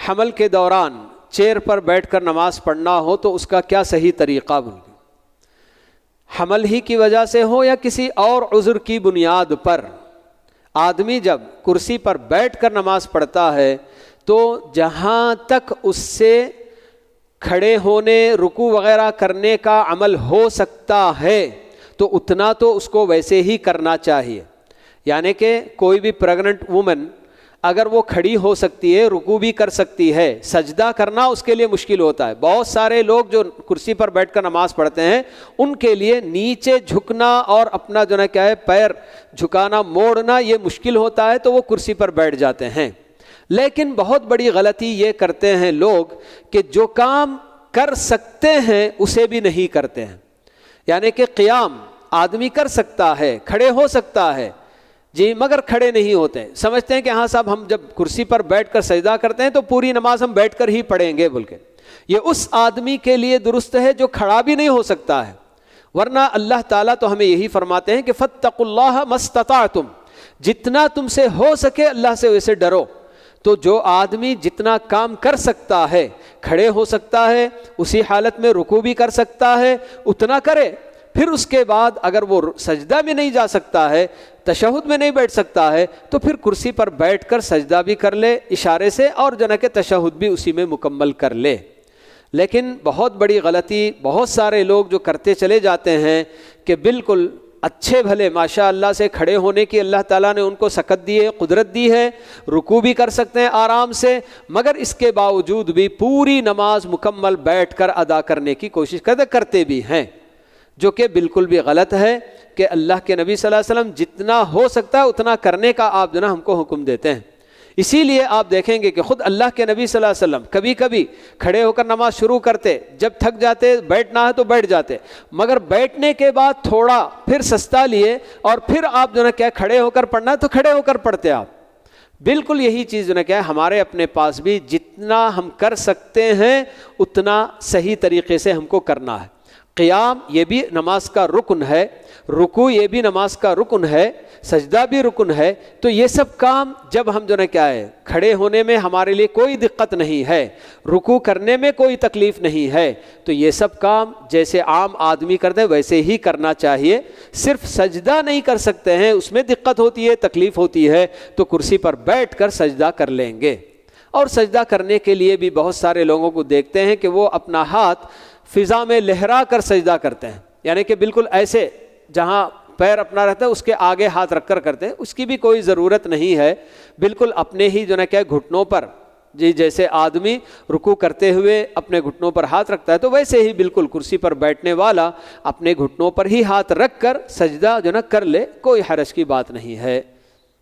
حمل کے دوران چیئر پر بیٹھ کر نماز پڑھنا ہو تو اس کا کیا صحیح طریقہ بنے؟ حمل ہی کی وجہ سے ہو یا کسی اور عذر کی بنیاد پر، آدمی جب کرسی پر بیٹھ کر نماز پڑھتا ہے تو جہاں تک اس سے کھڑے ہونے، رکوع وغیرہ کرنے کا عمل ہو سکتا ہے تو اتنا تو اس کو ویسے ہی کرنا چاہیے. یعنی کہ کوئی بھی پریگننٹ وومن اگر وہ کھڑی ہو سکتی ہے، رکوع بھی کر سکتی ہے، سجدہ کرنا اس کے لیے مشکل ہوتا ہے. بہت سارے لوگ جو کرسی پر بیٹھ کر نماز پڑھتے ہیں ان کے لیے نیچے جھکنا اور اپنا جو ہے کیا ہے پیر جھکانا، موڑنا یہ مشکل ہوتا ہے تو وہ کرسی پر بیٹھ جاتے ہیں. لیکن بہت بڑی غلطی یہ کرتے ہیں لوگ کہ جو کام کر سکتے ہیں اسے بھی نہیں کرتے ہیں. یعنی کہ قیام آدمی کر سکتا ہے، کھڑے ہو سکتا ہے جی، مگر کھڑے نہیں ہوتے. سمجھتے ہیں کہ ہاں صاحب ہم جب کرسی پر بیٹھ کر سجدہ کرتے ہیں تو پوری نماز ہم بیٹھ کر ہی پڑھیں گے بول کے. یہ اس آدمی کے لیے درست ہے جو کھڑا بھی نہیں ہو سکتا ہے. ورنہ اللہ تعالیٰ تو ہمیں یہی فرماتے ہیں کہ فاتقوا اللہ ما استطعتم، جتنا تم سے ہو سکے اللہ سے ویسے ڈرو. تو جو آدمی جتنا کام کر سکتا ہے، کھڑے ہو سکتا ہے، اسی حالت میں رکوع بھی کر سکتا ہے، اتنا کرے. پھر اس کے بعد اگر وہ سجدہ بھی نہیں جا سکتا ہے، تشہد میں نہیں بیٹھ سکتا ہے، تو پھر کرسی پر بیٹھ کر سجدہ بھی کر لے اشارے سے، اور جنا کہ تشہد بھی اسی میں مکمل کر لے. لیکن بہت بڑی غلطی بہت سارے لوگ جو کرتے چلے جاتے ہیں کہ بالکل اچھے بھلے ماشاء اللہ سے کھڑے ہونے کی اللہ تعالیٰ نے ان کو سکت دی ہے، قدرت دی ہے، رکوع بھی کر سکتے ہیں آرام سے، مگر اس کے باوجود بھی پوری نماز مکمل بیٹھ کر ادا کرنے کی کوشش کرتے بھی ہیں، جو کہ بالکل بھی غلط ہے. کہ اللہ کے نبی صلی اللہ علیہ وسلم جتنا ہو سکتا ہے اتنا کرنے کا آپ جو نا ہم کو حکم دیتے ہیں. اسی لیے آپ دیکھیں گے کہ خود اللہ کے نبی صلی اللہ علیہ وسلم کبھی کبھی کھڑے ہو کر نماز شروع کرتے، جب تھک جاتے بیٹھنا ہے تو بیٹھ جاتے، مگر بیٹھنے کے بعد تھوڑا پھر سستا لیے اور پھر آپ جو نا کیا کھڑے ہو کر پڑھنا ہے تو کھڑے ہو کر پڑھتے آپ. بالکل یہی چیز جو نا کیا ہے ہمارے اپنے پاس بھی جتنا ہم کر سکتے ہیں اتنا صحیح طریقے سے ہم کو کرنا ہے. قیام یہ بھی نماز کا رکن ہے، رکوع یہ بھی نماز کا رکن ہے، سجدہ بھی رکن ہے. تو یہ سب کام جب ہم جو نا کیا ہے کھڑے ہونے میں ہمارے لیے کوئی دقت نہیں ہے، رکوع کرنے میں کوئی تکلیف نہیں ہے، تو یہ سب کام جیسے عام آدمی کرتے ہیں ویسے ہی کرنا چاہیے. صرف سجدہ نہیں کر سکتے ہیں، اس میں دقت ہوتی ہے، تکلیف ہوتی ہے، تو کرسی پر بیٹھ کر سجدہ کر لیں گے. اور سجدہ کرنے کے لیے بھی بہت سارے لوگوں کو دیکھتے ہیں کہ وہ اپنا ہاتھ فضا میں لہرا کر سجدہ کرتے ہیں، یعنی کہ بالکل ایسے جہاں پیر اپنا رہتا ہے اس کے آگے ہاتھ رکھ کر کرتے ہیں. اس کی بھی کوئی ضرورت نہیں ہے. بالکل اپنے ہی جو نا کیا گھٹنوں پر، جی جیسے آدمی رکوع کرتے ہوئے اپنے گھٹنوں پر ہاتھ رکھتا ہے تو ویسے ہی بالکل کرسی پر بیٹھنے والا اپنے گھٹنوں پر ہی ہاتھ رکھ کر سجدہ جو نا کر لے، کوئی حرج کی بات نہیں ہے.